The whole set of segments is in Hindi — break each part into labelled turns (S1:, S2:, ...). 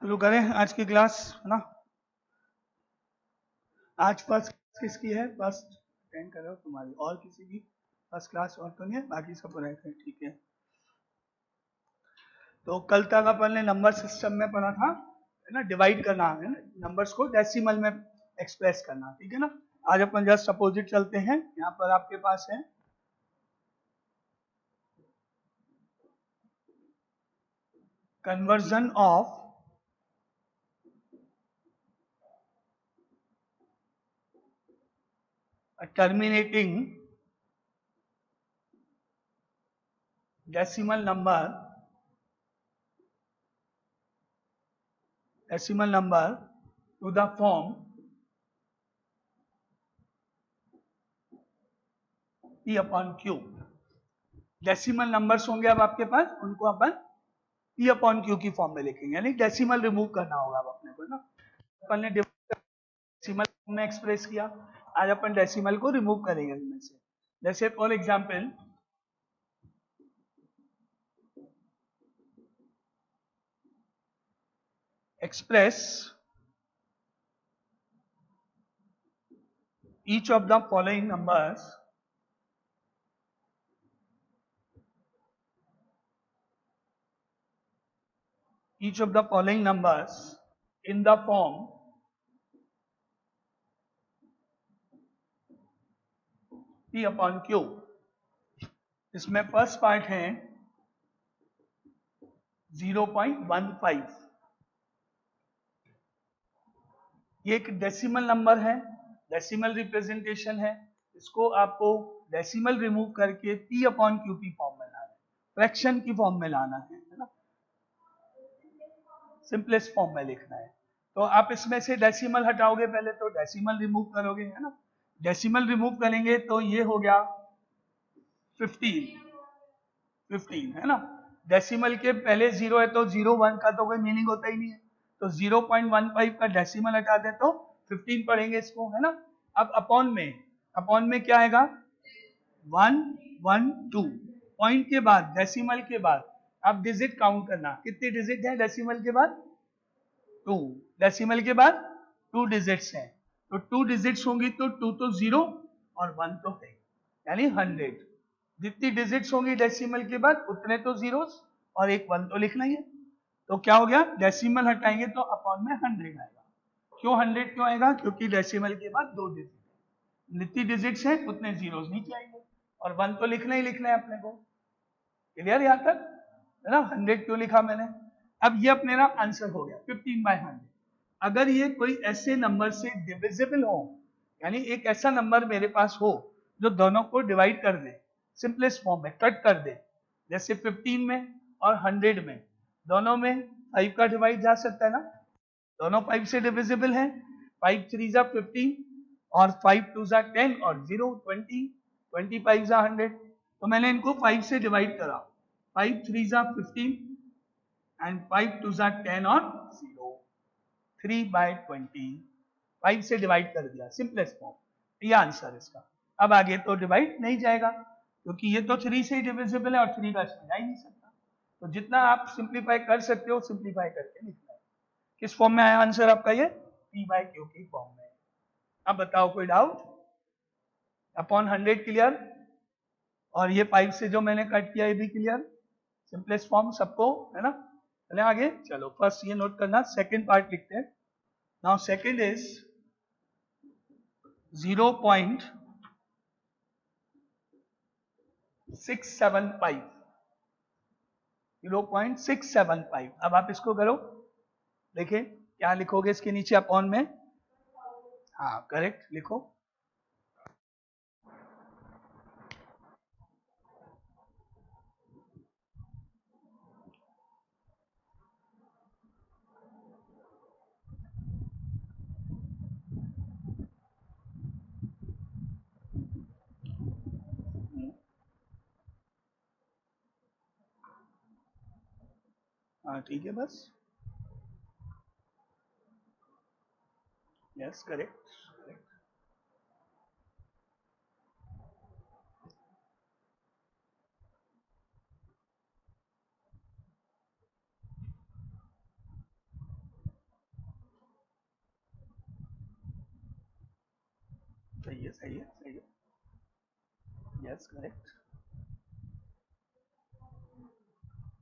S1: शुरू करें आज की क्लास, है ना। आज फर्स्ट किसकी है? फर्स्ट अटेंड कर रहे हो तुम्हारी, और किसी की फर्स्ट क्लास और तो नहीं है? बाकी सब रहते हैं, ठीक है। तो कल तक अपन ने नंबर सिस्टम में पढ़ा था, है ना, डिवाइड करना है ना, नंबर्स को डेसिमल में एक्सप्रेस करना, ठीक है ना। आज अपन जस्ट अपोजिट चलते हैं। यहाँ पर आपके पास है conversion of terminating decimal number to the form p upon q। Decimal numbers होंगे अब आपके पास, उनको अपन p अपॉन q की फॉर्म में लिखेंगे, यानी डेसिमल रिमूव करना होगा अब अपने को ना। अपन ने डेसिमल में एक्सप्रेस किया, आज अपन डेसिमल को रिमूव करेंगे इनमें से। जैसे for example express each of the following numbers in the form p upon q। इसमें फर्स्ट पार्ट है 0.15। ये एक डेसिमल नंबर है, डेसिमल रिप्रेजेंटेशन है। इसको आपको डेसिमल रिमूव करके p अपॉन क्यू की फॉर्म में लाना है, फ्रैक्शन की फॉर्म में लाना है ना, सिंपलेस्ट फॉर्म में लिखना है। तो आप इसमें से डेसिमल हटाओगे, पहले तो डेसिमल रिमूव करोगे, है ना। डेसिमल रिमूव करेंगे तो ये हो गया 15 है ना। डेसिमल के पहले 0 है तो 0 1 का तो कोई मीनिंग होता ही नहीं है, तो 0.15 का डेसिमल हटा दे तो 15 पढ़ेंगे इसको, है ना। अब अपॉन में क्या आएगा? 1 1 2। पॉइंट के बाद, डेसिमल के बाद आप डिजिट काउंट करना, कितने डिजिट है डेसिमल के बाद? 2। डेसिमल के बाद 2 डिजिट्स हैं, तो 2 डिजिट्स होंगी तो 2 तो 0 और 1 तो है, यानी 100। जितनी डिजिट्स होंगी डेसिमल के बाद उतने तो जीरोस और एक 1 तो लिखना ही है। तो क्या हो गया? डेसिमल हटाएंगे तो अपॉन में 100 आएगा। क्यों 100 क्यों आएगा? क्योंकि डेसिमल के बाद 2 डिजिट, जितनी डिजिट्स हैं उतने जीरोस नीचे आएंगे, और 1 तो लिखना ही लिखना है अपने को। क्लियर यहाँ तक, है ना। 100 क्यों लिखा मैंने? अब ये अपने ना आंसर हो गया 15/100। अगर ये कोई ऐसे नंबर से डिविजिबल हो, यानी एक ऐसा नंबर मेरे पास हो जो दोनों को डिवाइड कर दे, सिंपलेस्ट फॉर्म में कट कर दे, जैसे 15 में और 100 में, दोनों में 5 का डिवाइड जा सकता है ना, दोनों 5 से डिविजिबल है। 5 3 जा 15 और 5 2 जा 10 और 0 20, 20 5 जा 100। तो मैंने इनको 5 से डिवाइड करा, 5 3 जा 15 एंड 5 2 जा 10 और 0, 3/20, 5 से डिवाइड कर दिया, सिंपलेस्ट फॉर्म। ये आंसर इसका। अब आगे तो डिवाइड नहीं जाएगा, क्योंकि ये तो 3 से ही डिविजिबल है और 3 का इसमें जा ही नहीं सकता। तो जितना आप सिंप्लीफाई कर सकते हो सिंप्लीफाई करके लिखना है। किस फॉर्म में आया आंसर आपका? ये p/q की फॉर्म में। अब बताओ कोई डाउट? अपॉन 100 क्लियर, और ये 5 से जो मैंने कट किया ये भी क्लियर, सिंपलेस्ट फॉर्म सबको, है ना। चले आगे, चलो फर्स्ट ये नोट करना, सेकंड पार्ट लिखते हैं। Now second is 0.675। 0.675। अब आप इसको करो, देखिए क्या लिखोगे इसके नीचे अपॉन में। हाँ करेक्ट लिखो। हाँ ठीक है बस, यस करेक्ट। सही है, सही है, यस करेक्ट,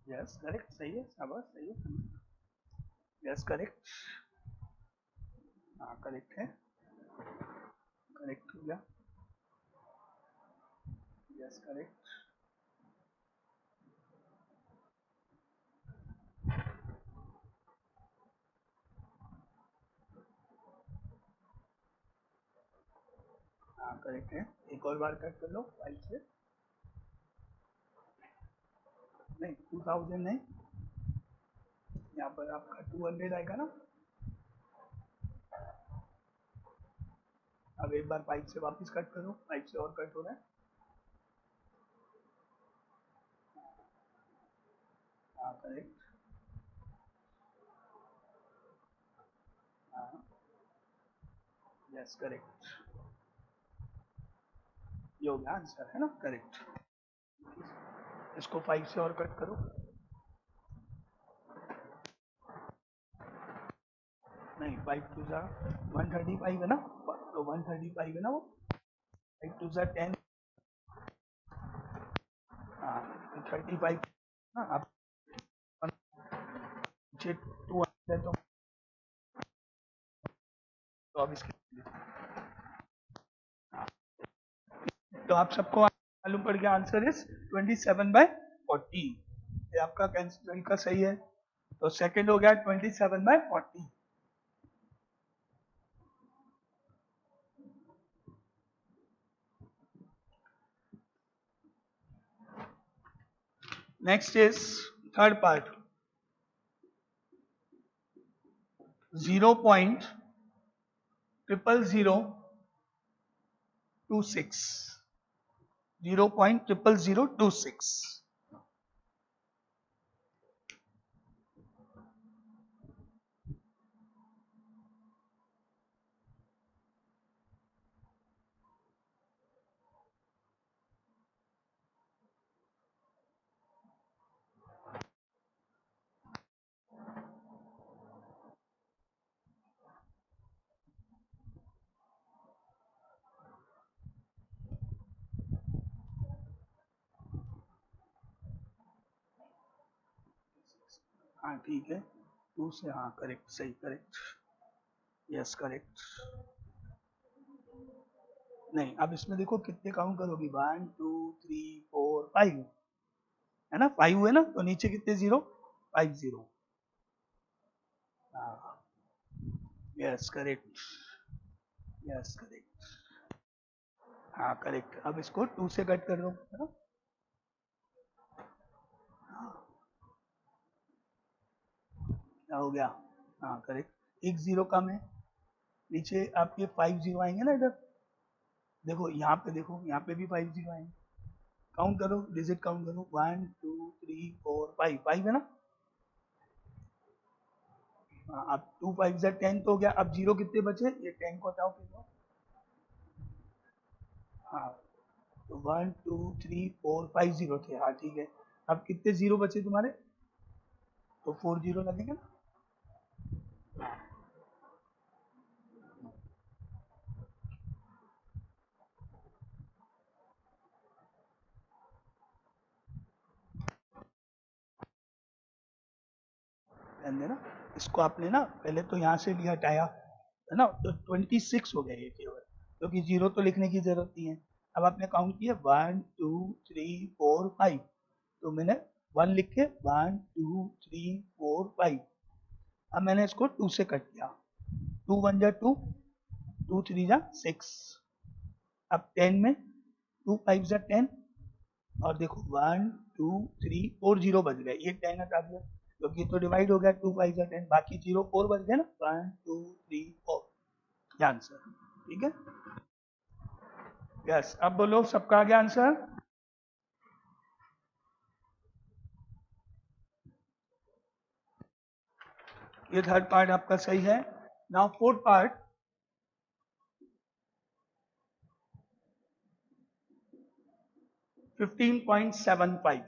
S1: यस करेक्ट, सही है, शाबाश, सही है, यस करेक्ट, हाँ करेक्ट है, करेक्ट हो गया, यस करेक्ट, हाँ करेक्ट है, एक और बार कट कर लो 5 से, नहीं 2000 नहीं, यहाँ पर आपका 200 आएगा ना, अब एक बार 5 से वापस कट करो, 5 से और कट हो रहा है, हाँ करेक्ट, हाँ यस करेक्ट, ये हो गया आंसर है ना, करेक्ट, इसको 5 से और कट करो, नहीं 5 टू जा 135 है ना, तो 135 है ना वो, 5 टू जा 10, हाँ 35 ना, आप 200 तो अब इसके, तो आप सबको मालूम पड़ गया, आंसर इज 27/40, ये आपका कैंसिल का सही है, तो सेकंड हो गया 27/40। नेक्स्ट इज थर्ड पार्ट, 0.00026, 0.00026, हाँ ठीक है, 2 से, हाँ करेक्ट, सही करेक्ट, यस करेक्ट, नहीं अब इसमें देखो कितने काउंट करोगी, 1 2 3 4 5 है ना, 5 है ना, तो नीचे कितने जीरो, 5 जीरो, हाँ यस करेक्ट, यस करेक्ट, हाँ करेक्ट, अब इसको 2 से कट कर दो है ना, क्या हो गया, हाँ करेक्ट, एक जीरो कम है, नीचे आपके 5 जीरो आएंगे ना इधर, देखो यहाँ पे, देखो यहाँ पे भी 5 जीरो आएंगे, काउंट करो, डिजिट काउंट करो, 1 2 3 4 5, 5 है ना, हाँ अब 2 5 जा 10 तो हो गया, अब जीरो कितने बचे, ये 10 को हटाओ फिर लो, हाँ तो 1 2 3 4 5 जीरो थे, हाँ ठीक है, अब कितने जीरो बचे तुम्हारे, तो 4 जीरो लगेगा ना, ध्यान देना, इसको आपने ना पहले तो यहाँ से भी हटाया है ना, तो 26 हो गया ये केवल, क्योंकि जीरो तो लिखने की जरूरत नहीं है, अब आपने काउंट किया 1 2 3 4 5, तो मैंने 1 लिख के 1 2 3 4 5, अब मैंने इसको 2 से कट किया, 2 1 जा 2, 2 3 जा 6, अब 10 में 2 5 जा 10, और देखो 1 2 3 4 जीरो बच गए, ये 10 हटा दिया, क्योंकि तो डिवाइड हो गया 2 5 जा 10, बाकी जीरो 4 बच गए ना, 1 2 3 4, ये आंसर, ठीक है, यस, अब बोलो सबका आ गया आंसर, ये थर्ड पार्ट आपका सही है, नाउ फोर्थ पार्ट, 15.75,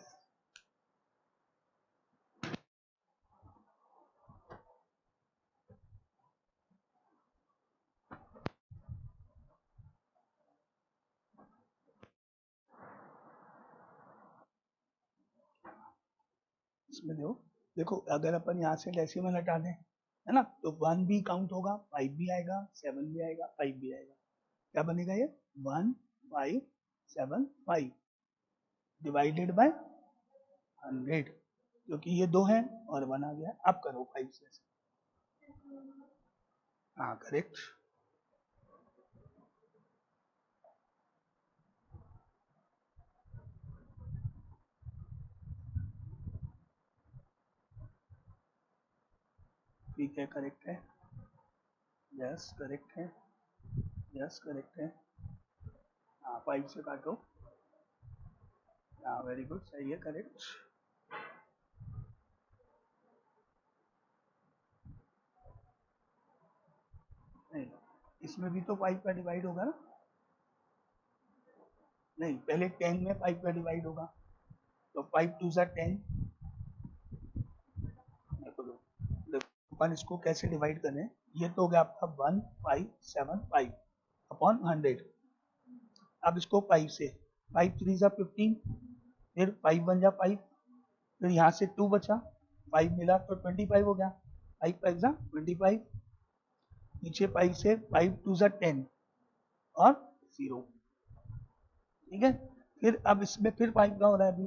S1: इसमें देखो देखो अगर अपन यहाँ से डेसिमल हटा दें है ना, तो 1 भी काउंट होगा, 5 भी आएगा, 7 भी आएगा, 5 भी आएगा। क्या बनेगा ये 1 5 7 5 डिवाइडेड बाय 100, क्योंकि ये 2 है और 1 आ गया। आप करो 5 से। हाँ करेक्ट। ठीक है करेक्ट है। यस करेक्ट है। यस करेक्ट है। हाँ 5 से काटो। हाँ वेरी गुड, सही है करेक्ट। नहीं इसमें भी तो 5 का डिवाइड होगा ना। नहीं पहले 10 में 5 का डिवाइड होगा, तो 5 2 सा 10। देखो देखो अपन इसको कैसे डिवाइड करें। ये तो हो गया आपका 1 5 7 5 अपॉन 100। अब इसको 5 से 5 3 सा 15, फिर 5 1 जा 5, फिर यहाँ से 2 बचा, 5 मिला तो 25 हो गया। 5 5 जा 25, नीचे 5 से 5 2 सा 10 और 0। ठीक है, फिर अब इसमें फिर 5 का हो रहा है अभी।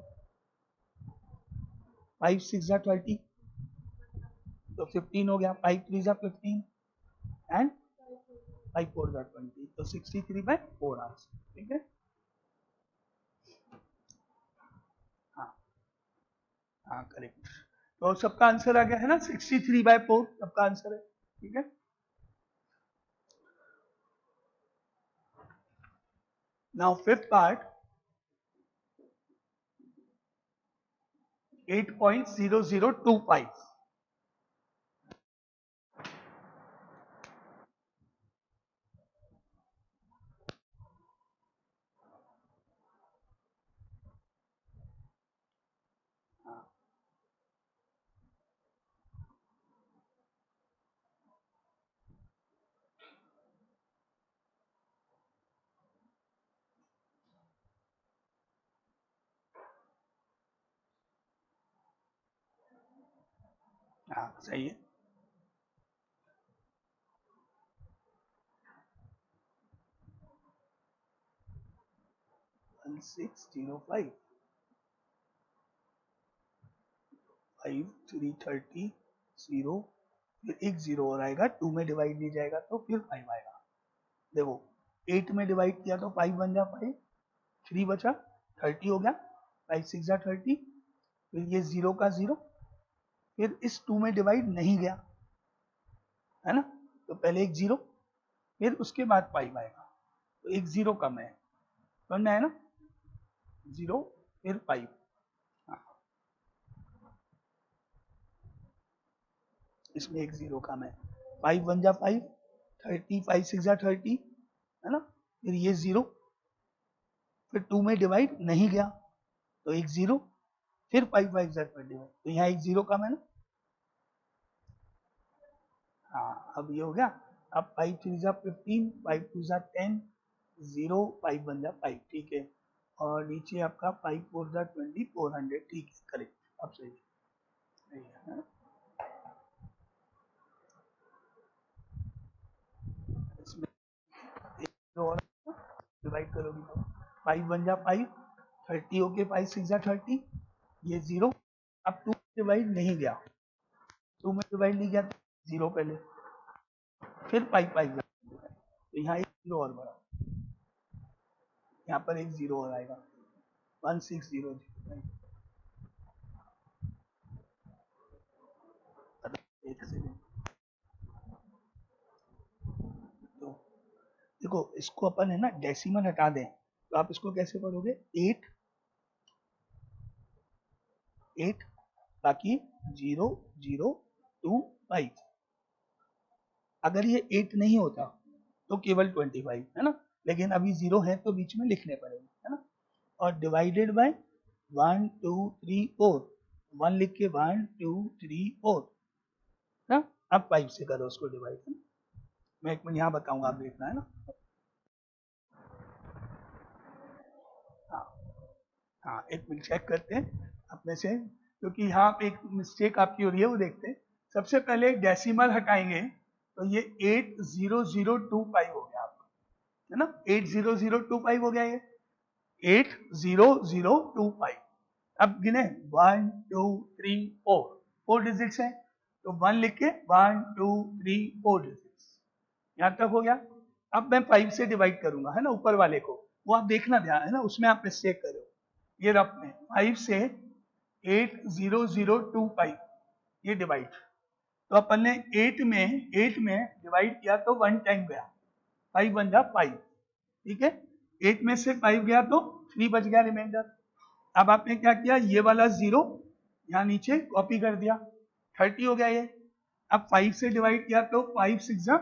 S1: 5 6 जा 30, तो 15 हो गया। 5 3 जा 15 एंड 5 4 जा 20, तो 63/4 आंसर। ठीक है, हाँ हाँ करेक्ट। तो सबका आंसर आ गया है ना, 63/4 सबका आंसर है। ठीक है, नाउ फिफ्थ पार्ट 8.0025। हाँ सही है। 1605 5 3 30 0, फिर एक 0 और आएगा, 2 में डिवाइड नहीं जाएगा तो फिर 5 आएगा। देखो 8 में डिवाइड किया तो 5 बन जा 5, 3 बचा 30 हो गया, 5 6 जा 30, फिर ये 0 का 0, फिर इस 2 में डिवाइड नहीं गया है ना, तो पहले एक 0, फिर उसके बाद 5 आएगा, तो एक 0 कम है, समझ में आया ना। 0 फिर 5। हाँ, इसमें एक 0 कम है। 5 1 जा 5, 30 5 6 जा 30 है ना, फिर ये 0, फिर 2 में डिवाइड नहीं गया तो एक 0, फिर 5 5 जा 25, तो यहाँ एक 0 कम है ना। हाँ अब ये हो गया। अब 5 3 जा 15, 5 2 जा 10, 0 5 1 जा 5। ठीक है, और नीचे आपका 5 4 जा 20 400। ठीक है करेक्ट, अब सही है। सही है, इसमें एक 0 और डिवाइड करोगे तो 5 1 जा 5, 30 हो के 5 6 जा 30, ये 0, अब 2 डिवाइड नहीं गया, 2 में डिवाइड नहीं गया तो 0 पहले, फिर 5 5 जा, तो यहाँ एक 0 और बढ़ा, यहाँ पर एक 0 और आएगा, 1600। एक सेकेंड, तो देखो इसको अपन है ना डेसिमल हटा दें तो आप इसको कैसे पढ़ोगे, 8 8 बाकी 0 0 2 5। अगर ये 8 नहीं होता तो केवल 25 है ना, लेकिन अभी 0 है तो बीच में लिखने पड़ेंगे है ना। और डिवाइडेड बाय 1 2 3 4, 1 लिख के 1 2 3 4 ना। अब 5 से करो उसको डिवाइड, मैं एक मिनट यहाँ बताऊंगा, आप देखना है ना। हाँ हाँ एक मिनट चेक करते हैं अपने से, क्योंकि यहाँ पे एक मिस्टेक आपकी हो रही है, वो देखते हैं। सबसे पहले डेसिमल हटाएंगे तो ये 80025 हो गया आपका, है ना, 80025 हो गया ये 80025। अब गिने 1 2 3 4 डिजिट्स हैं, तो 1 लिख के 1 2 3 4 डिजिट्स, यहां तक हो गया। अब मैं 5 से डिवाइड करूंगा, है ना, ऊपर वाले को, वो आप देखना ध्यान, है ना, उसमें आप मिस्टेक करो। ये रफ में 5 से 80025 ये डिवाइड, तो अपन ने 8 में डिवाइड किया तो 1 टाइम गया, 5 बन जा 5, ठीक है। 8 में से 5 गया तो 3 बच गया रिमाइंडर। अब आपने क्या किया, ये वाला 0 यहाँ नीचे कॉपी कर दिया, 30 हो गया ये। अब 5 से डिवाइड किया तो 5 6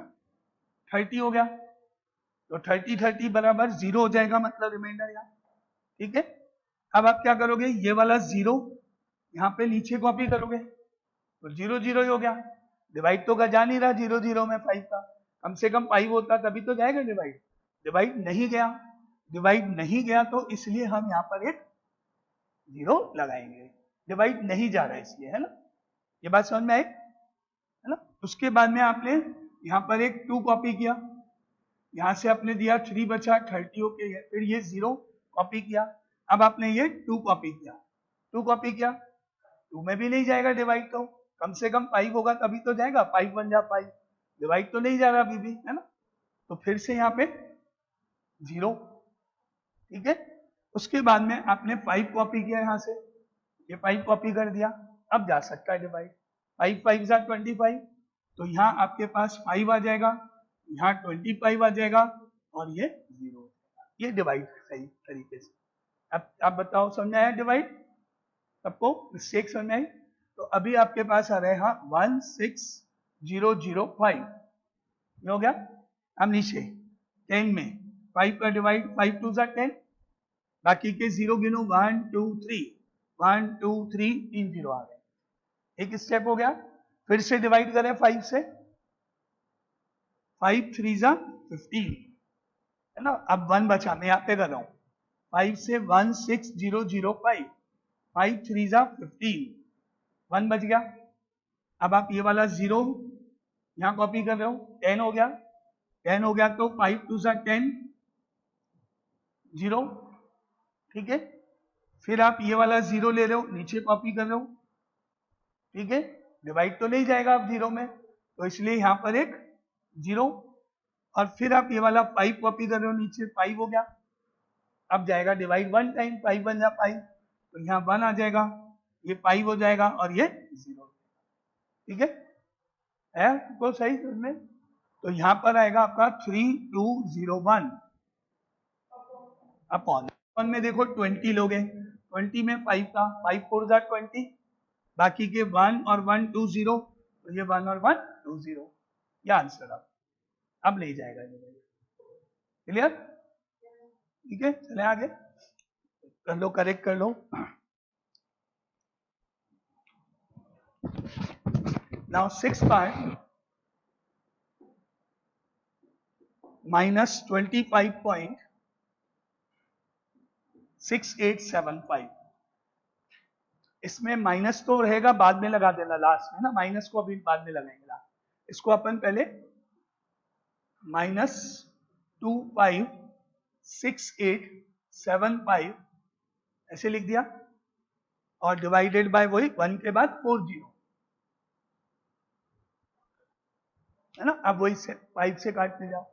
S1: 30 हो गया, तो 30 30 बराबर 0 हो जाएगा, मतलब रिमाइंडर यहाँ, ठीक है। अब आप क्या करोगे, ये वाला 0 यहाँ पे नीचे कॉपी करोगे, तो 0 0 ही हो गया। डिवाइड तो जा नहीं रहा 0 0 में 5 का, कम से कम 5 होता तभी तो जाएगा डिवाइड, डिवाइड नहीं गया, डिवाइड नहीं गया तो इसलिए हम यहाँ पर एक 0 लगाएंगे, डिवाइड नहीं जा रहा है इसलिए, है ना। ये बात समझ में आई, है ना। उसके बाद में आपने यहाँ पर एक 2 कॉपी किया, यहाँ से आपने दिया 3 बचा 30 ओके, फिर ये 0 कॉपी किया। अब आपने ये 2 कॉपी किया, 2 कॉपी किया, 2 में भी नहीं जाएगा डिवाइड, तो कम से कम 5 होगा तभी तो जाएगा, 5 बन जा 5, डिवाइड तो नहीं जा रहा अभी भी, है ना। तो फिर से यहाँ पे 0, ठीक है। उसके बाद में आपने 5 कॉपी किया, यहाँ से ये 5 कॉपी कर दिया, अब जा सकता है डिवाइड, 5 5 जा 25, तो यहाँ आपके पास 5 आ जाएगा, यहाँ 25 आ जाएगा, और ये 0, ये डिवाइड सही तरीके से। अब आप बताओ समझ आया डिवाइड, सबको मिस्टेक समझ आई। तो अभी आपके पास आ रहे हैं 16005, ये हो गया। अब नीचे 10 में 5 का डिवाइड, 5 2 जा 10, बाकी के 0 गिनो 1 2 3 1 2 3 3 0 आ गए, एक स्टेप हो गया। फिर से डिवाइड करें 5 से, 5 3 जा 15, है ना। अब 1 बचा, मैं यहाँ पे कर रहा हूँ, 5 से 16005, 5 3 जा 15, 1 बच गया। अब आप ये वाला 0 यहाँ कॉपी कर रहे हो, 10 हो गया, 10 हो गया तो 5 2 जा 10, 0, ठीक है। फिर आप ये वाला 0 ले रहे हो, नीचे कॉपी कर रहे हो, ठीक है। डिवाइड तो नहीं जाएगा अब 0 में, तो इसलिए यहाँ पर एक 0, और फिर आप ये वाला 5 कॉपी कर रहे हो, नीचे 5 हो गया, अब जाएगा डिवाइड 1 टाइम, 5 बन जा 5, तो यहाँ 1 आ जाएगा, ये 5 हो जाएगा, और ये 0, ठीक है तो सही समझ में। तो यहाँ पर आएगा आपका 3201 अपॉन, वन में देखो 20 लोगे, 20 में 5 का 5 4 जा 20, बाकी के 1 और 1 2 0, तो ये 1 और 1 2 0, ये आंसर अब ले जाएगा, क्लियर, ठीक है। चले आगे कर लो, करेक्ट कर लो। नाउ 6 पार्ट -25.6875, इसमें माइनस तो रहेगा, बाद में लगा देना लास्ट में ना, माइनस को अभी बाद में लगाएंगे लास्ट। इसको अपन पहले -256875 ऐसे लिख दिया, और डिवाइडेड बाय वही 1 के बाद 40, है ना। अब वही से 5 से काटने जाओ,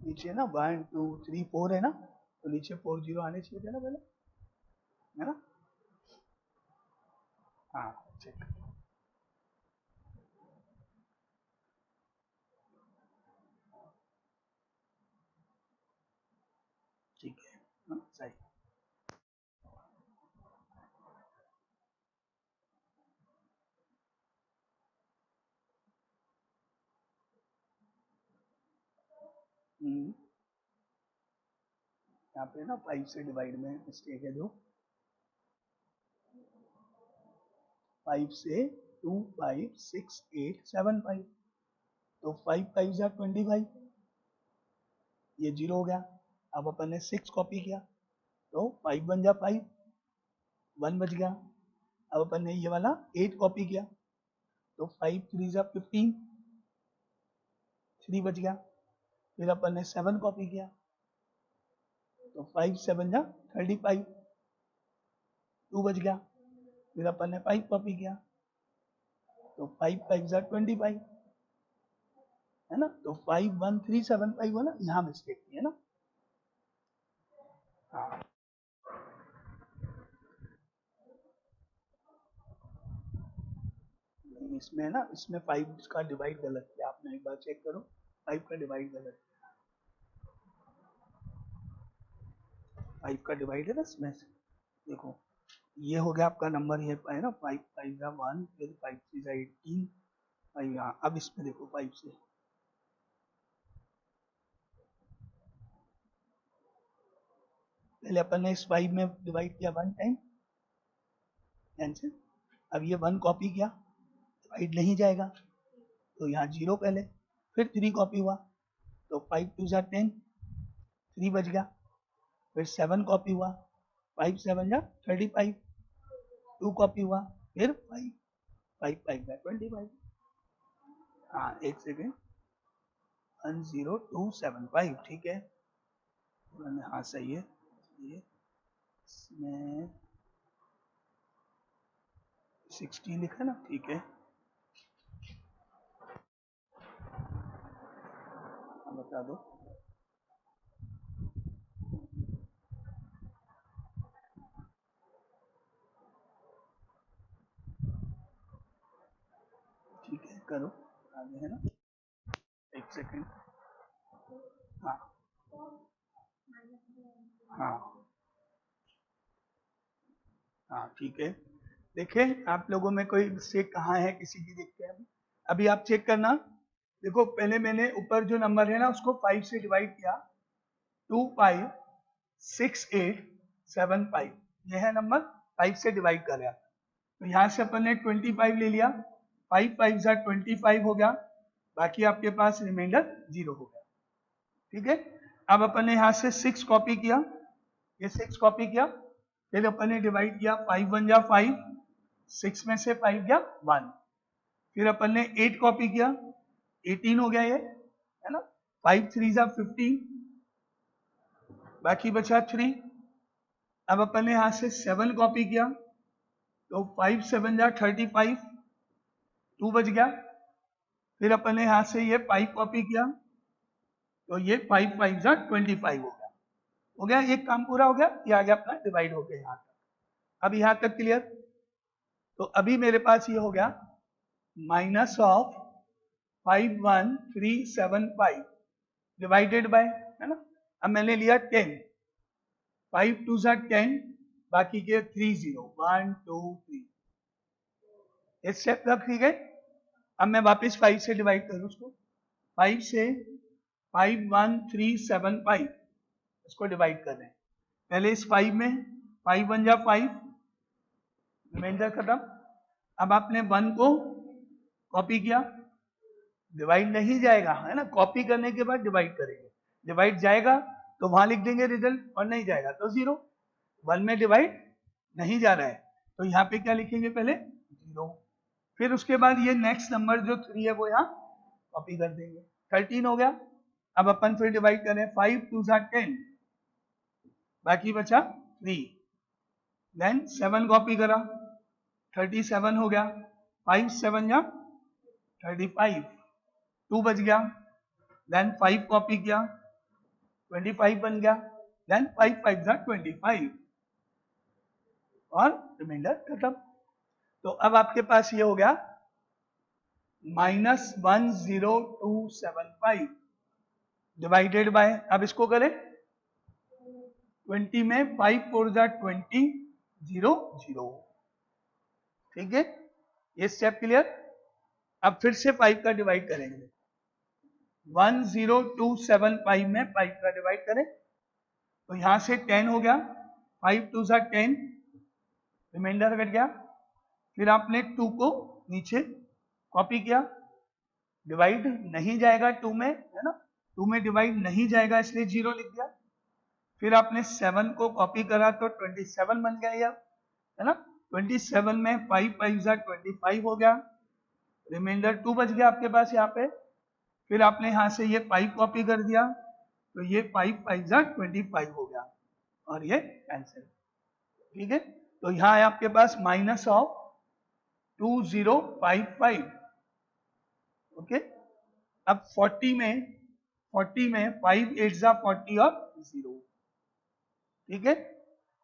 S1: नीचे ना 1 2 3 4 है ना, तो नीचे 4 0 आने चाहिए थे ना पहले, है ना? हाँ चेक, ठीक है, हाँ, सही। यहाँ पे ना 5 से डिवाइड में मिस्टेक है, जो 5 से 2 5 6 8 7 5, तो 5 5 जा 25, ये 0 हो गया। अब अपन ने 6 कॉपी किया, तो 5 1 जा 5, 1 बच गया। अब अपन ने ये वाला 8 कॉपी किया, तो 5 3 जा 15, 3 बच गया। फिर अपन ने 7 कॉपी किया, तो 5 7 जा 35, 2 बच गया। फिर अपन ने 5 कॉपी किया, तो 5 5 जा 25, है ना? तो 5 1 3 7 5 वाला यहाँ मिस्टेक थी, है ना? हाँ, इसमें ना, इसमें 5 का डिवाइड गलत किया आपने, एक बार चेक करो, 5 का डिवाइड गलत, 5 का डिवाइड है ना इसमें से, देखो ये हो गया आपका नंबर, ये है ना 5 5 जा 1, फिर 5 3 जा 18, 5 यहाँ। अब इसमें देखो 5 से, पहले अपन ने इस 5 में डिवाइड किया 1 टाइम आंसर, अब ये 1 कॉपी किया, डिवाइड नहीं जाएगा, तो यहाँ 0 पहले, फिर 3 कॉपी हुआ, तो 5 2 जा 10, 3 बच गया। फिर 7 कॉपी हुआ, 5 7 जा 35, 2 कॉपी हुआ, फिर 5 5 5 जा 25। हाँ एक सेकेंड, 10275, ठीक है, हाँ सही है, ये इसमें 16 लिखा ना, ठीक है, बता दो। ठीक है, करो आगे, है ना? एक सेकेंड, हाँ हाँ हाँ, ठीक है। देखें आप लोगों में कोई मिस्टेक कहाँ है, किसी की देखते हैं अभी आप चेक करना। देखो पहले मैंने ऊपर जो नंबर है ना उसको 5 से डिवाइड किया, 2 5 6 8 7 5, ये है नंबर, 5 से डिवाइड कर रहा, तो यहाँ से अपन ने 25 ले लिया, 5 5 जा 25 हो गया, बाकी आपके पास रिमाइंडर 0 हो गया, ठीक है। अब अपन ने यहाँ से 6 कॉपी किया, ये 6 कॉपी किया, फिर अपन ने डिवाइड किया, 5 1 जा 5, 6 में से 5 गया 1, फिर अपन ने 8 कॉपी किया, 18 हो गया ये, है ना? 5 3 जा 15, बाकी बचा 3। अब अपन ने यहाँ से 7 कॉपी किया, तो 5 7 जा 35, 2 बच गया। फिर अपन ने यहाँ से ये 5 कॉपी किया, तो ये 5 5 जा 25 हो गया, हो गया, एक काम पूरा हो गया, ये आ गया अपना डिवाइड हो गया यहाँ तक। अब यहाँ तक क्लियर? तो अभी मेरे पास ये हो गया माइनस ऑफ 51375 डिवाइडेड बाय, है ना? अब मैंने लिया 10, 5 2 जा 10, बाकी के 3 0, 1 2 3, इस स्टेप तक ठीक है। अब मैं वापस 5 से डिवाइड करूं उसको, 5 से 51375 इसको डिवाइड कर रहे हैं, पहले इस 5 में 5 1 जा 5, रिमाइंडर खत्म। अब आपने 1 को कॉपी किया, डिवाइड नहीं जाएगा, है ना? कॉपी करने के बाद डिवाइड करेंगे, डिवाइड जाएगा तो वहां लिख देंगे रिजल्ट, और नहीं जाएगा तो 0। 1 में डिवाइड नहीं जा रहा है, तो यहाँ पे क्या लिखेंगे, पहले 0, फिर उसके बाद ये नेक्स्ट नंबर जो 3 है वो यहाँ कॉपी कर देंगे, 13 हो गया। अब अपन फिर डिवाइड करें, 5 2 जा 10, बाकी बचा 3, देन 7 कॉपी करा, 37 हो गया, 5 7 जा 35, 2 बच गया, देन 5 कॉपी किया, 25 बन गया, देन 5 5 जा 25 और रिमाइंडर खत्म। तो अब आपके पास ये हो गया -10275 डिवाइडेड बाय, अब इसको करें 20 में 5 4 जा 20 0 0, ठीक है, ये स्टेप क्लियर। अब फिर से 5 का डिवाइड करेंगे, 10275 में 5 का डिवाइड करें तो यहां से 10 हो गया, 5 2 जा 10, रिमाइंडर कट गया। फिर आपने 2 को नीचे कॉपी किया, डिवाइड नहीं जाएगा 2 में, है ना, 2 में डिवाइड नहीं जाएगा इसलिए 0 लिख दिया। फिर आपने 7 को कॉपी करा तो 27 बन गया ये, है ना, 27 में 5 5 जा 25 हो गया, रिमाइंडर 2 बच गया आपके पास यहाँ पे। फिर आपने यहां से ये 5 कॉपी कर दिया तो ये 5 5 जा 25 हो गया और ये कैंसिल, ठीक है। तो यहाँ है आपके पास -2055, ओके। अब 40 में 5 8 जा 40 और 0, ठीक है।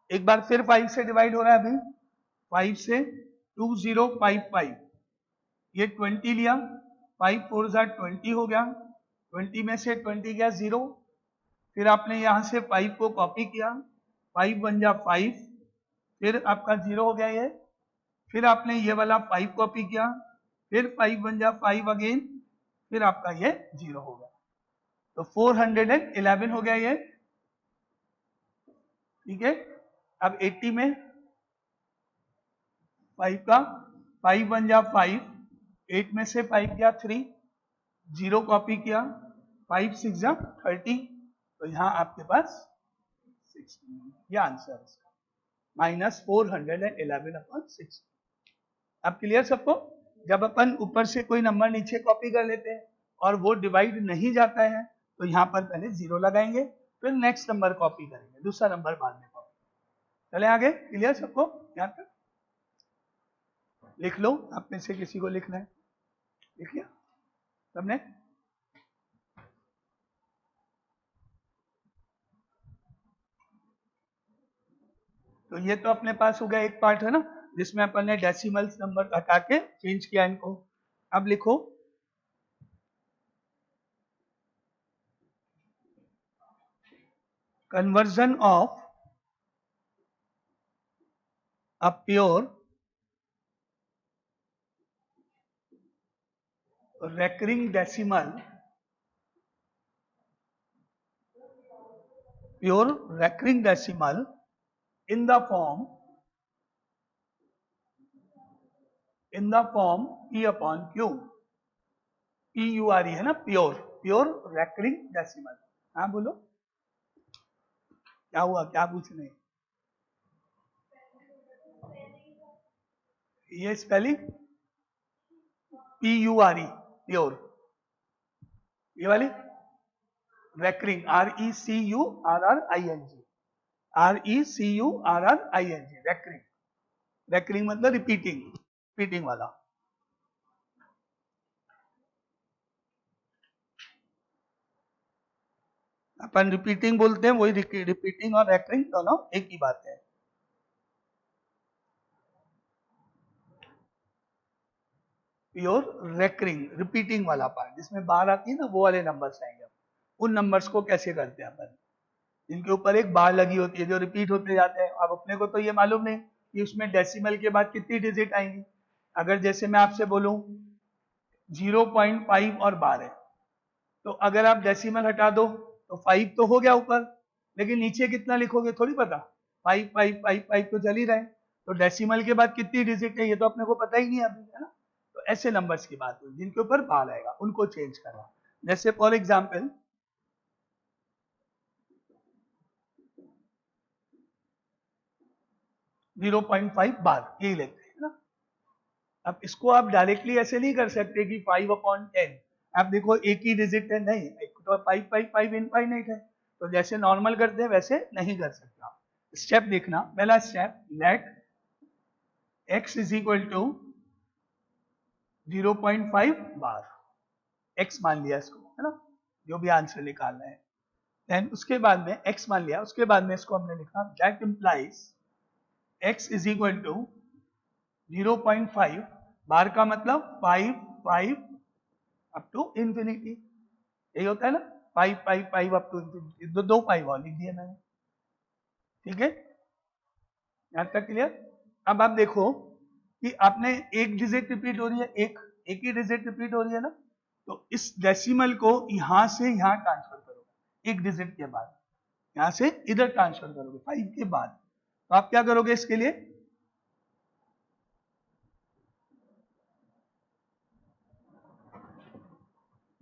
S1: एक बार फिर 5 से डिवाइड हो रहा है अभी, 5 से 2055, ये 20 लिया, 5 4 जा 20 हो गया, 20 में से 20 गया 0। फिर आपने यहां से 5 को कॉपी किया, 5 1 जा 5, फिर आपका 0 हो गया ये। फिर आपने ये वाला 5 कॉपी किया, फिर 5 1 जा 5 अगेन, फिर आपका ये 0 हो गया, तो 411 हो गया ये, ठीक है। अब 80 में 5 का 5 1 जा 5, 8 में से 5 गया 3, 0 कॉपी किया, 5 6 जा 30, तो यहां आपके पास 16, ये आंसर है इसका, -411/16। अब क्लियर सबको। जब अपन ऊपर से कोई नंबर नीचे कॉपी कर लेते हैं और वो डिवाइड नहीं जाता है तो यहाँ पर पहले 0 लगाएंगे, फिर नेक्स्ट नंबर कॉपी करेंगे, दूसरा नंबर बाद में कॉपी। चले आगे, क्लियर सबको यहाँ तक? लिख लो, आप में से किसी को लिखना है, लिख लिया सबने? तो ये तो अपने पास हो गया एक पार्ट, है ना, जिसमें अपन ने डेसिमल नंबर हटा के चेंज किया इनको। अब लिखो conversion of a pure recurring decimal in the form P upon Q, PURE है ना, प्योर रेकरिंग डेसिमल। हाँ बोलो, क्या हुआ, क्या पूछ रहे? ये स्पेलिंग PURE, प्योर, ये वाली रेकरिंग, RECURRING, रेकरिंग मतलब रिपीटिंग वाला। अपन रिपीटिंग बोलते हैं, वही रिपीटिंग और रेकरिंग दोनों एक ही बात है। प्योर रेकरिंग, रिपीटिंग वाला पार्ट, जिसमें बार आती है ना, वो वाले नंबर्स आएंगे। उन नंबर्स को कैसे करते हैं अपन, जिनके ऊपर एक बार लगी होती है, जो रिपीट होते जाते हैं। अब अपने को तो ये मालूम नहीं कि उसमें डेसिमल के बाद कितनी डिजिट आएंगी। अगर जैसे मैं आपसे बोलूं 0.5 और बार है, तो अगर आप डेसिमल हटा दो तो 5 तो हो गया ऊपर, लेकिन नीचे कितना लिखोगे थोड़ी पता, 5 5 5 5 तो चल ही रहे। तो डेसिमल के बाद कितनी डिजिट है ये तो अपने को पता ही नहीं अभी, है ना। तो ऐसे नंबर्स की बात हुई जिनके ऊपर बार आएगा, उनको चेंज करना। जैसे फॉर एग्जाम्पल 0.5 बार, यही लेते हैं ना। अब इसको आप डायरेक्टली ऐसे नहीं कर सकते कि 5/10, आप देखो एक ही डिजिट है, नहीं, तो 5 5 5 इनफाइनाइट है, तो जैसे नॉर्मल करते हैं वैसे नहीं कर सकता। स्टेप देखना, पहला step, let x is equal to 0.5 bar, x मान लिया इसको, है ना, जो भी आंसर निकालना है। देन उसके बाद में x मान लिया, उसके बाद में इसको हमने लिखा that implies x is equal to 0.5 bar का मतलब 5 अप टू इंफिनिटी, यही होता है ना, 5 अप टू इंफिनिटी, दो पाइव और लिख दिए मैंने, ठीक है, यहां तक क्लियर। अब आप देखो कि आपने एक डिजिट रिपीट हो रही है, एक ही डिजिट रिपीट हो रही है ना, तो इस डेसिमल को यहां से यहां ट्रांसफर करोगे, एक डिजिट के बाद यहां से इधर ट्रांसफर करोगे 5 के बाद, तो आप क्या करोगे इसके लिए,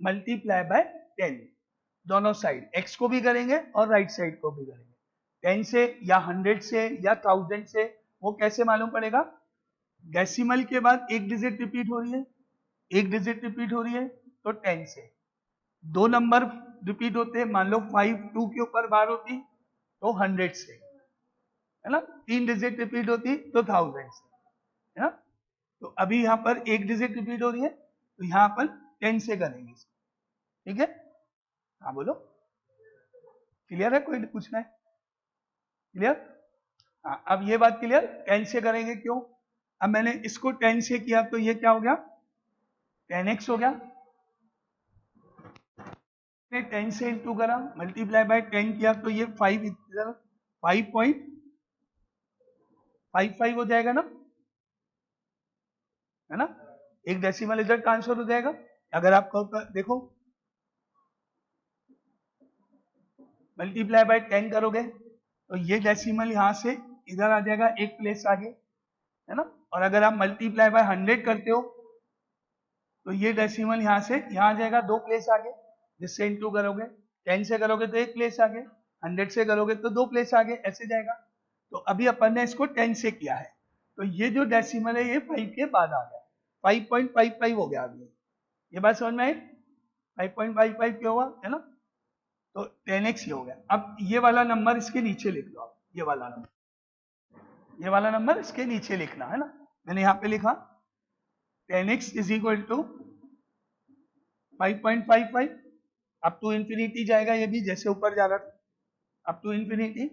S1: मल्टीप्लाई बाय 10, दोनों साइड x को भी करेंगे और राइट साइड को भी करेंगे, 10 से या 100 से या 1000 से, वो कैसे मालूम पड़ेगा, डेसिमल के बाद एक डिजिट रिपीट हो रही है, एक डिजिट रिपीट हो रही है तो 10 से, दो नंबर रिपीट होते हैं, मान लो 5 2 के ऊपर बार होती तो 100 से, है ना, तीन डिजिट रिपीट होती तो 1000 से, है ना, तो अभी यहां पर एक डिजिट रिपीट हो रही है तो यहां पर 10 से करेंगे, ठीक है, हाँ बोलो, क्लियर है, कोई पूछना है, क्लियर, हाँ अब ये बात क्लियर, 10 से करेंगे क्यों, अब मैंने इसको 10 से किया तो ये क्या हो गया, 10x हो गया, 10 से इंटू करा, मल्टीप्लाई बाय 10 किया तो ये 5.55 हो जाएगा ना, है ना, एक डेसिमल इधर ट्रांसफर हो जाएगा, अगर आप देखो मल्टीप्लाई बाय 10 करोगे तो ये डेसिमल यहां से इधर आ जाएगा, एक प्लेस आगे, है ना, और अगर आप मल्टीप्लाई बाय 100 करते हो तो ये डेसिमल यहां से यहां आ जाएगा, दो प्लेस आगे, जिससे इंटू करोगे, 10 से करोगे तो एक प्लेस आगे, 100 से करोगे तो दो प्लेस आगे, ऐसे जाएगा, तो अभी अपन ने इसको 10 से किया है, तो ये जो डेसिमल है ये 5 के बाद आ गया, 5.55 हो गया अभी, ये बात समझ में आई, 5.55 क्या हुआ, है ना, तो 10x ये हो गया, अब ये वाला नंबर इसके नीचे लिख लो आप, ये वाला नंबर इसके नीचे लिखना है ना, मैंने यहाँ पे लिखा 10x is equal to 5.55 up to infinity जाएगा, ये भी जैसे ऊपर जा रहा था अप टू इंफिनिटी,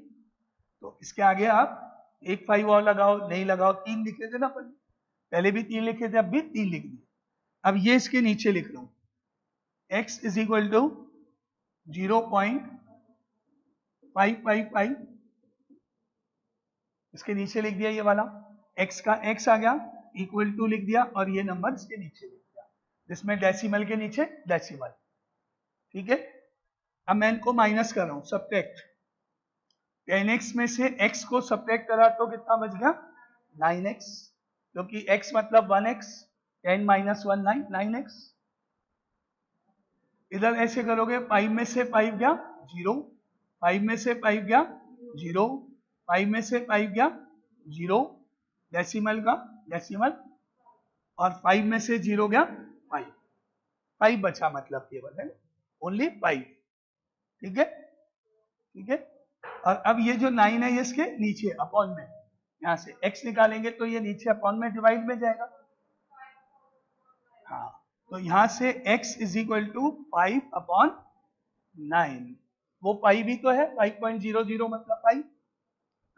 S1: तो इसके आगे आप एक 5 और लगाओ, नहीं लगाओ, 3 लिखे थे ना अपन, पहले भी 3 लिखे थे, अब भी 3 लिख दिए, अब ये इसके नीचे लिख लो, x इज इक्वल टू 0.555, इसके नीचे लिख दिया ये वाला, x का x आ गया, इक्वल टू लिख दिया, और ये नंबर इसके नीचे लिख दिया, जिसमें डेसिमल के नीचे डेसिमल, ठीक है, अब मैं इनको माइनस कर रहा हूं, सब्ट्रैक्ट, 10x में से x को सब्ट्रैक्ट करा तो कितना बच गया, 9x, क्योंकि x मतलब 1x, 10 माइनस 1 9x, इधर ऐसे करोगे, 5 में से 5 गया 0, 5 में से 5 गया 0, 5 में से 5 गया 0, डेसिमल का डेसिमल, और 5 में से 0 गया 5, 5 बचा मतलब केवल, है ओनली 5, ठीक है, ठीक है, और अब ये जो 9 है ये इसके नीचे अपॉन में, यहां से x निकालेंगे तो ये नीचे अपॉन में डिवाइड में जाएगा, हाँ, तो यहां से x is equal to 5 upon 9, वो पाई भी तो है, 5.00 मतलब पाई,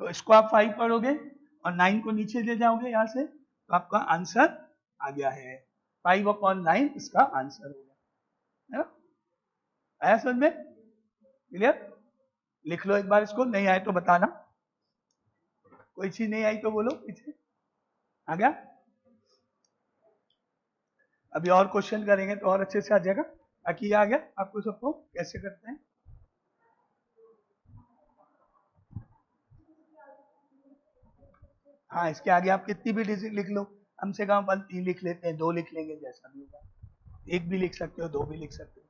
S1: तो इसको आप 5 पढ़ोगे और 9 को नीचे ले जाओगे यहां से, तो आपका आंसर आ गया है 5/9, इसका आंसर हो गया, है ना, आया समझ में, क्लियर, लिख लो एक बार इसको, नहीं आए तो बताना, कोई चीज नहीं आई तो बोलो पीछे, आ गया, अभी और क्वेश्चन करेंगे तो और अच्छे से आ जाएगा, बाकी ये आ गया आपको सबको कैसे करते हैं, हाँ इसके आगे आप कितनी भी डिजिट लिख लो, कम से कम अपन 3 लिख लेते हैं, 2 लिख लेंगे, जैसा भी होगा, एक भी लिख सकते हो, 2 भी लिख सकते हो,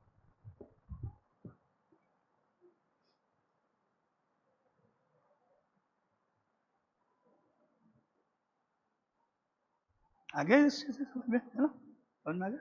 S1: आगे इससे समझ में, है ना, समझ में आ गया,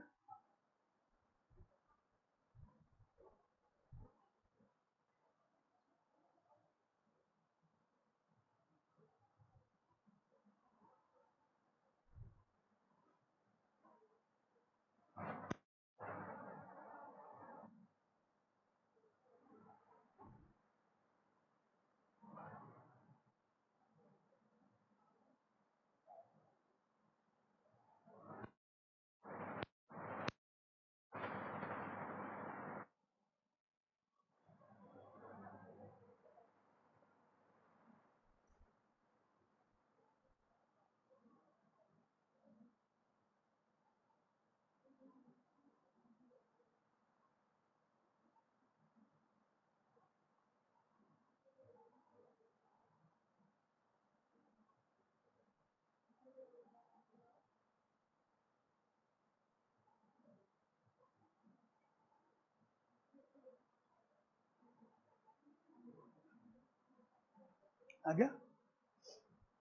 S1: आ गया?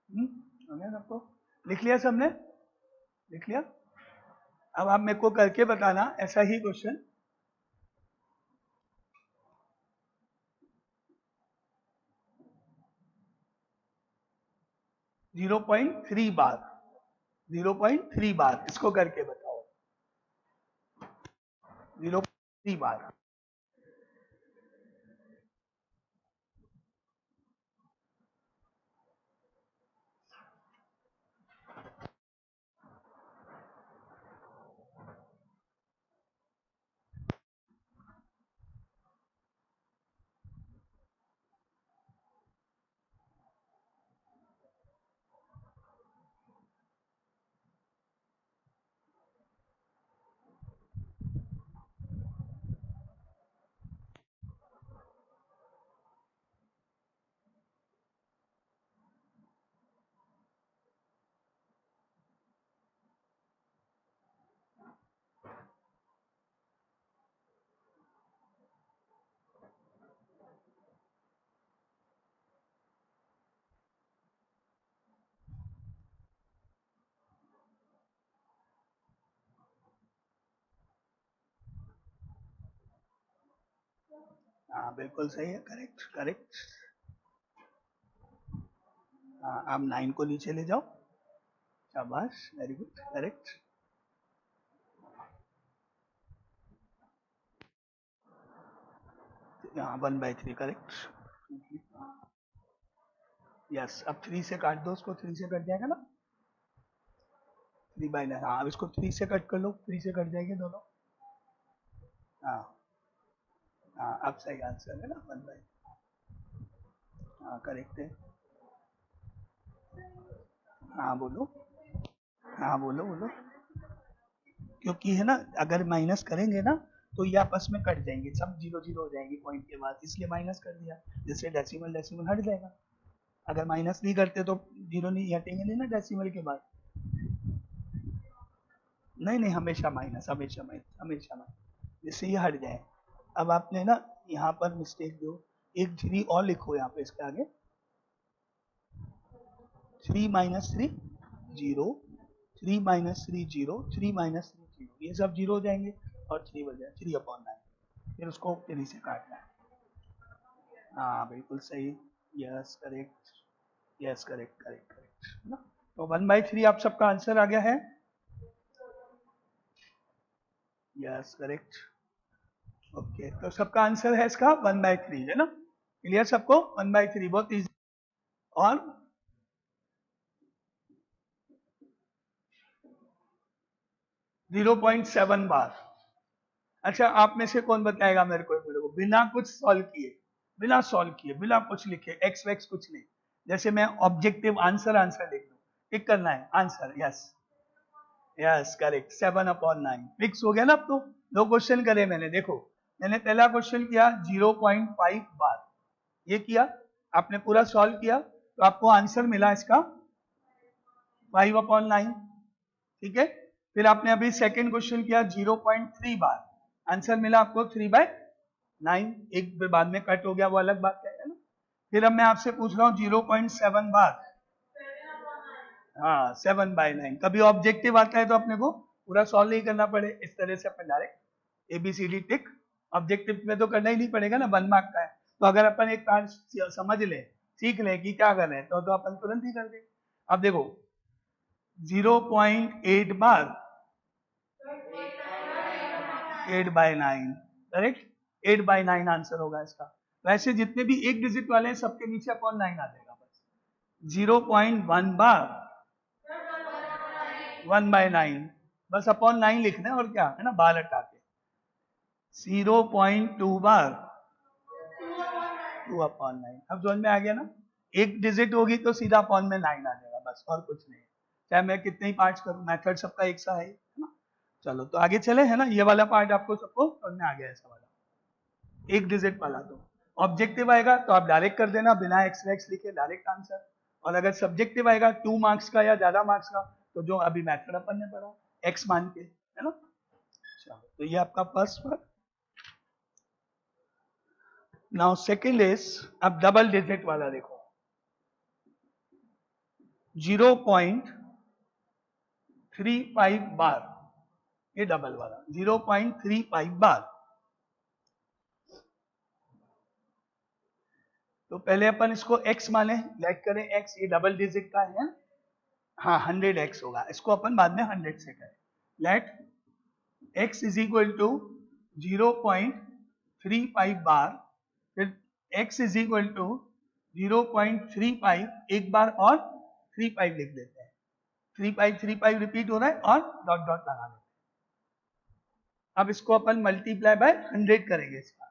S1: आ गया सबको? लिख लिया सबने? लिख लिया? अब आप मेरे को करके बताना ऐसा ही क्वेश्चन। जीरो पॉइंट थ्री बार, 0.3 बार इसको करके बताओ। 0.3 बार। हाँ बिल्कुल सही है, करेक्ट करेक्ट। हाँ, आप 9 को नीचे ले जाओ, शाबाश, वेरी गुड, करेक्ट। हाँ 1/3 करेक्ट। यस, अब 3 से काट दो उसको, 3 से कट जाएगा ना, 3/9। हाँ अब इसको 3 से कट कर लो, 3 से कट जाएंगे दोनों। हाँ हाँ, अब सही आंसर है ना, 1/। हाँ करेक्ट है। हाँ बोलो, हाँ बोलो बोलो। क्योंकि है ना, अगर माइनस करेंगे ना तो ये आपस में कट जाएंगे, सब 0 0 हो जाएंगे पॉइंट के बाद, इसलिए माइनस कर दिया, जिससे डेसिमल डेसिमल हट जाएगा। अगर माइनस नहीं करते तो जीरो नहीं हटेंगे नहीं ना डेसिमल के बाद। नहीं नहीं, हमेशा माइनस, हमेशा माइनस, हमेशा माइनस, जिससे ये हट जाए। अब आपने ना यहाँ पर मिस्टेक दो, एक 3 और लिखो यहाँ पे इसके आगे, 3 - 3 0, 3 - 3 0, 3 - 3 0, ये सब जीरो हो जाएंगे और 3 बच जाए, 3/9। फिर उसको 3 से काटना है। हाँ बिल्कुल सही, yes correct, yes correct correct correct ना। तो 1/3 आप सबका आंसर आ गया है। Yes correct. ओके, तो सबका आंसर है इसका 1/3 है ना, क्लियर सबको? 1/3 बहुत इजी। और 0.7 बार। अच्छा, आप में से कौन बताएगा मेरे को बिना कुछ सॉल्व किए, बिना सॉल्व किए, बिना कुछ लिखे, एक्स वैक्स कुछ नहीं, जैसे मैं ऑब्जेक्टिव आंसर आंसर लिख दूं, टिक करना है answer. Yes yes correct, 7/9 fix हो गया ना। अब तो 2 क्वेश्चन करे मैंने, देखो मैंने पहला क्वेश्चन किया 0.5 बार, ये किया, आपने पूरा सॉल्व किया तो आपको आंसर मिला इसका 5/9, ठीक है। फिर आपने अभी सेकंड क्वेश्चन किया 0.3 बार, आंसर मिला आपको 3/9, एक बाद में कट हो गया, वो अलग बात है ना। फिर अब मैं आपसे पूछ रहा हूँ 0.7 बार, हाँ 7/9। कभी ऑब्जेक्टिव आता है तो अपने को पूरा सॉल्व नहीं करना पड़े, इस तरह से अपन डायरेक्ट ABCD टिक, ऑब्जेक्टिव में तो करना ही नहीं पड़ेगा ना, 1 मार्क का है। तो अगर अपन एक कार्ड समझ ले, सीख ले कि क्या कर रहे हैं, तो अपन तुरंत ही कर देंगे। अब देखो 0.8 बार 8/9, करेक्ट, 8/9 आंसर होगा इसका। वैसे जितने भी एक डिजिट वाले हैं सबके नीचे अपॉन 9 आ जाएगा बस। 0.1 बार 1/9, बस अपॉन 9 लिखना है, और क्या है ना, बार हटा के। 0.2 बार 2/9। अब समझ में आ गया ना, एक डिजिट होगी तो सीधा अपॉन में 9 आ जाएगा बस, और कुछ नहीं, चाहे मैं कितने ही पार्ट्स करूं, मेथड सबका एक सा है ना। चलो तो आगे चले, है ना, ये वाला पार्ट आपको सबको समझ में आ गया, ऐसा वाला एक डिजिट वाला। तो ऑब्जेक्टिव आएगा तो आप डायरेक्ट कर देना, बिना एक्स वैक्स लिखे डायरेक्ट आंसर। और अगर सब्जेक्टिव आएगा 2 मार्क्स का या ज्यादा मार्क्स का, तो जो अभी मेथड अपन ने पढ़ा एक्स मान के, है ना। चलो तो ये आपका first work. Now second is, अब डबल डिजिट वाला देखो, 0.35 बार, ये डबल वाला 0.35 बार। तो पहले अपन इसको x माने, लेट करें x, ये डबल डिजिट का है, हाँ 100x होगा, इसको अपन बाद में 100 से करें। Let x is equal to 0.35 bar, फिर x इज इक्वल टू 0.35, एक बार और 35 लिख देते हैं, 35 रिपीट हो रहा है और डॉट डॉट लगा देते हैं। अब इसको अपन मल्टीप्लाई बाय 100 करेंगे इसका,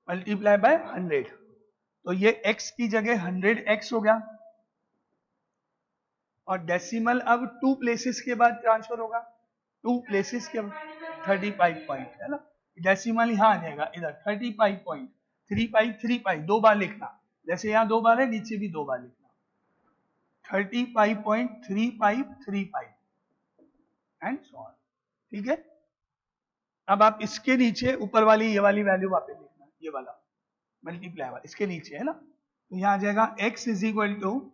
S1: मल्टीप्लाई बाय 100, तो ये x की जगह 100x हो गया, और डेसिमल अब 2 प्लेसेस के बाद ट्रांसफर होगा, 2 प्लेसेस के बाद 35 पॉइंट है ना, डेसिमल यहां आ जाएगा इधर 35.35 दो बार लिखना, जैसे यहां 2 बार है नीचे भी 2 बार लिखना, 35.3535 एंड सो ऑन। ठीक है, अब आप इसके नीचे ऊपर वाली ये वाली वैल्यू वापस लिखना, ये वाला मल्टीप्लाई वाला इसके नीचे है ना, तो यहां आ जाएगा x is equal to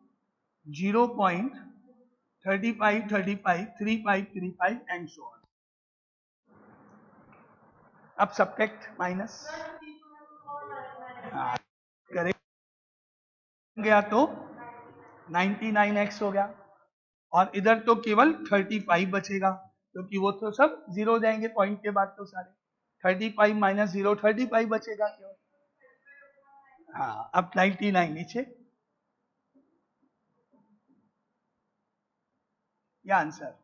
S1: 0.3535 and so on. अब सब्ट्रैक्ट माइनस करें गया तो 99x हो गया, और इधर तो केवल 35 बचेगा, क्योंकि वो तो सब जीरो जाएंगे पॉइंट के बाद, तो सारे 35 माइनस 0 35 बचेगा केवल। हाँ, अब 99 नीचे, ये answer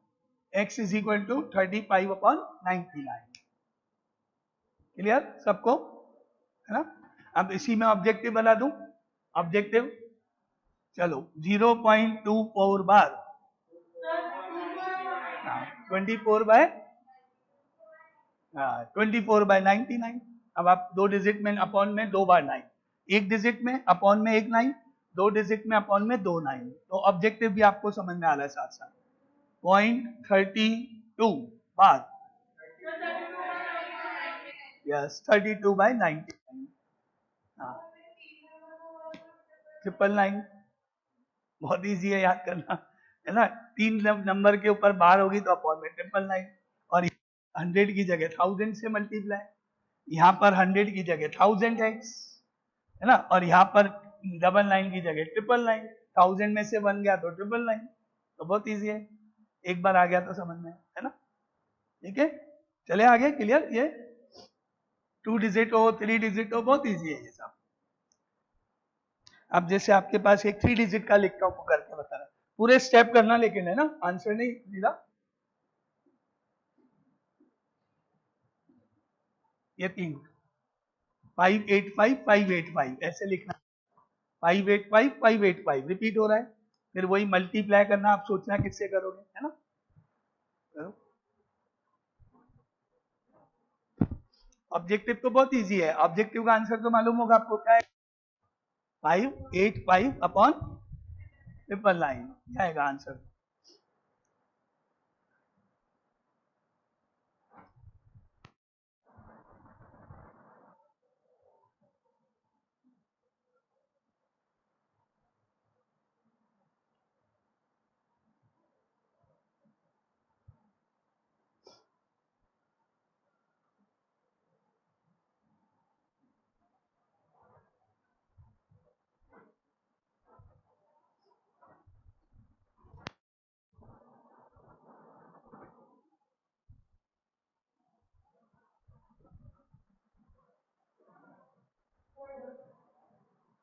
S1: x is equal to 35/99। Clear सबको, है ना। अब इसी में ऑब्जेक्टिव बना दूं, ऑब्जेक्टिव चलो 0.24 बार, 24/99। अब आप दो डिजिट में अपॉन में 2 बार 9, एक डिजिट में अपॉन में एक 9, दो डिजिट में अपॉन में 2 9, तो ऑब्जेक्टिव भी आपको समझ में आ रहा है साथ साथ। 0.32 बार, यस 32/99, हाँ 999, बहुत इजी है याद करना, है ना। 3 नंबर के ऊपर बार होगी तो अपॉन में 999, और 100 की जगह 1000 से मल्टीप्लाई, यहाँ पर 100 की जगह 1000x, है ना, और यहाँ पर 99 की जगह 999, 1000 में से 1 गया तो 999, तो बहुत इजी है, एक बार आ गया तो समझ में, है ना। ठीक है, चले आगे, क्लियर। ये 2 डिजिट हो 3 डिजिट हो, बहुत इजी है ये सब। अब जैसे आपके पास एक 3 डिजिट का लिखता हूं, करके बता रहा, पूरे स्टेप करना लेकिन, है ना, आंसर नहीं सीधा। ये 3 585 ऐसे लिखना, 585 रिपीट हो रहा है, फिर वही मल्टीप्लाई करना, आप सोचना किससे करोगे, है ना, करो। ऑब्जेक्टिव तो बहुत इजी है, ऑब्जेक्टिव का आंसर तो मालूम होगा आपको, क्या है 585/999 आएगा आंसर।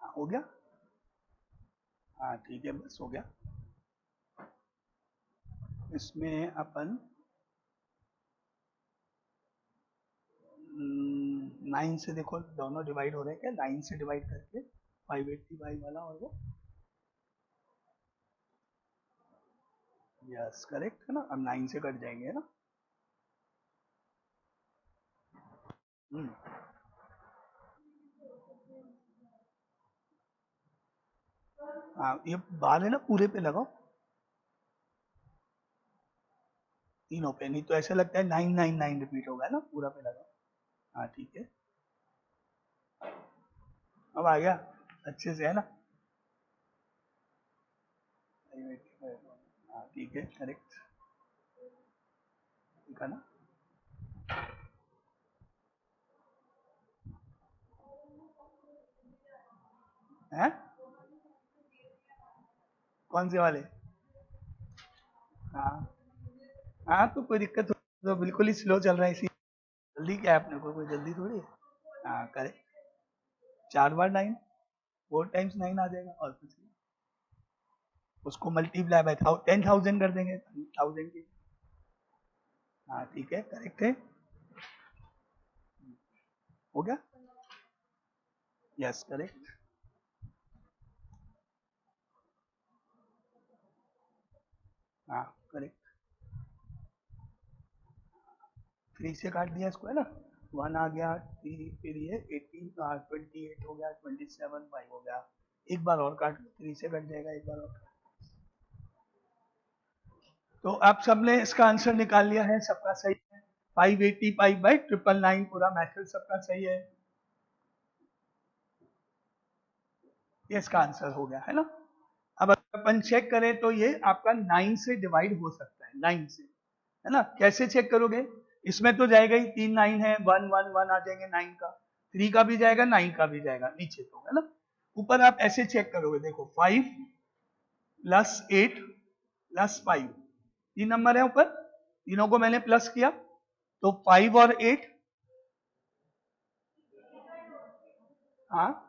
S1: हो गया, हाँ ठीक है, बस हो गया। इसमें अपन 9 से, देखो दोनों डिवाइड हो रहे हैं क्या, 9 से डिवाइड करके 585 वाला, और वो यस करेक्ट है ना, अब 9 से कट जाएंगे, है ना। हाँ, ये बाल है ना पूरे पे लगाओ, तीनों पे, नहीं तो ऐसा लगता है 999 रिपीट होगा ना, पूरा पे लगाओ। हाँ ठीक है, अब आ गया अच्छे से, है ना? हाँ ठीक है, करेक्ट, ठीक है ना? है कौन से वाले? हाँ हाँ, तो कोई दिक्कत हो तो बिल्कुल ही स्लो चल रहा है, इसी जल्दी क्या है अपने को, कोई जल्दी थोड़ी है। हाँ करेक्ट, 4 बार 9, 4 टाइम्स 9 आ जाएगा और कुछ नहीं। उसको मल्टीप्लाई बाय 10,000 कर देंगे, 1000 की। हाँ ठीक है, करेक्ट है, हो गया, यस करेक्ट। हाँ करेक्ट, 3 से काट दिया इसको, है ना? 1 आ गया, 3 फिर ये 18, 28 हो गया, 27 5 हो गया। एक बार और काट लो, 3 से कट जाएगा, एक बार और। तो आप सबने इसका आंसर निकाल लिया है, सबका सही है। 585 बाई 999, पूरा मैथड सबका सही है, ये इसका आंसर हो गया, है ना? अब अगर अपन चेक करें तो ये आपका 9 से डिवाइड हो सकता है, 9 से, है ना? कैसे चेक करोगे? इसमें तो जाएगा ही, 3 9 है, 1 1 1 आ जाएंगे 9 का, 3 का भी जाएगा, 9 का भी जाएगा नीचे, तो है ना? ऊपर आप ऐसे चेक करोगे, देखो 5 प्लस 8 प्लस 5, 3 नंबर है ऊपर, तीनों को मैंने प्लस किया, तो 5 और 8, हाँ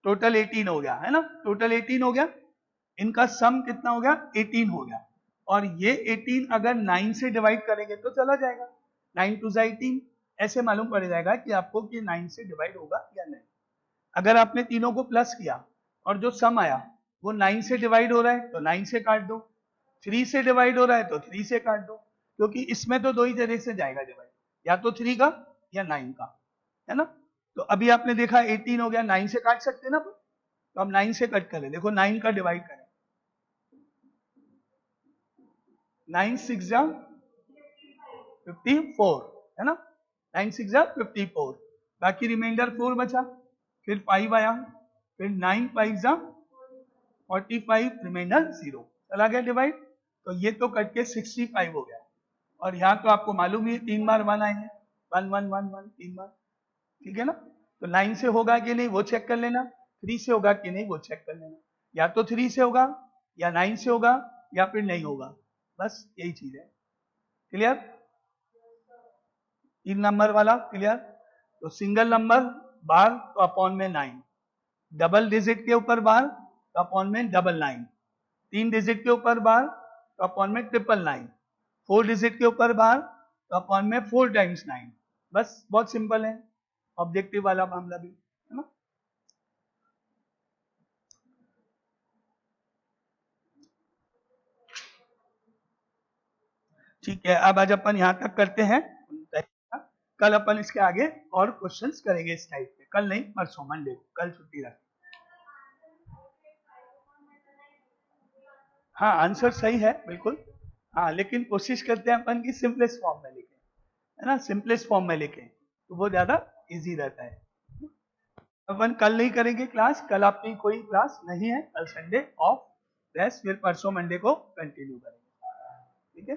S1: टोटल 18 हो गया, है ना? टोटल 18 हो गया, इनका सम कितना हो गया? 18 हो गया। और ये 18 अगर 9 से डिवाइड करेंगे तो चला जाएगा, 9 2 18, ऐसे मालूम पड़ जाएगा कि आपको कि 9 से डिवाइड होगा या नहीं। अगर आपने तीनों को प्लस किया और जो सम आया वो 9 से डिवाइड हो रहा है तो 9 से काट दो, 3 से डिवाइड हो रहा है तो 3 से काट दो, क्योंकि इसमें तो दो ही तरह से जाएगा डिवाइड, या तो 3 का या 9 का, है ना? तो अभी आपने देखा 18 हो गया, 9 से काट सकते ना, तो अब 9 से कट करें, देखो 9 का डिवाइड करें, 9 6 जा 54, है ना? 9 6 जा 54, बाकी रिमाइंडर 4 बचा, फिर 5 आया, फिर 9 5 जा 45, रिमाइंडर 0, चला गया डिवाइड, तो ये तो कट के 65 हो गया। और यहाँ तो आपको मालूम ही 3 बार 1 आएंगे, 1 1 1 1 3 बार, ठीक है ना? तो 9 से होगा कि नहीं वो चेक कर लेना, 3 से होगा कि नहीं वो चेक कर लेना, या तो 3 से होगा या 9 से होगा या फिर नहीं होगा, बस यही चीज है। क्लियर? 3 नंबर वाला क्लियर? तो सिंगल नंबर बार तो अपॉन में 9, डबल डिजिट के ऊपर बार तो अपॉन में 999, 3 डिजिट के ऊपर बार तो अपॉन में 999, 4 डिजिट के ऊपर बार तो अपॉन में 4 टाइम्स 9, बस बहुत सिंपल है, ऑब्जेक्टिव वाला मामला भी, है ना? ठीक है, अब आज अपन यहाँ तक करते हैं, कल अपन इसके आगे और क्वेश्चंस करेंगे इस टाइप के, कल नहीं परसों मंडे को, कल छुट्टी रखें। हाँ आंसर सही है बिल्कुल, हाँ लेकिन कोशिश करते हैं अपन की सिंपलेस्ट फॉर्म में लिखें, है ना? सिंपलेस्ट फॉर्म में लिखें तो वो ज्यादा इजी रहता है। अपन कल नहीं करेंगे क्लास, कल आपकी कोई क्लास नहीं है, कल संडे ऑफ, रेस्ट, फिर परसों मंडे को कंटिन्यू करेंगे, ठीक है?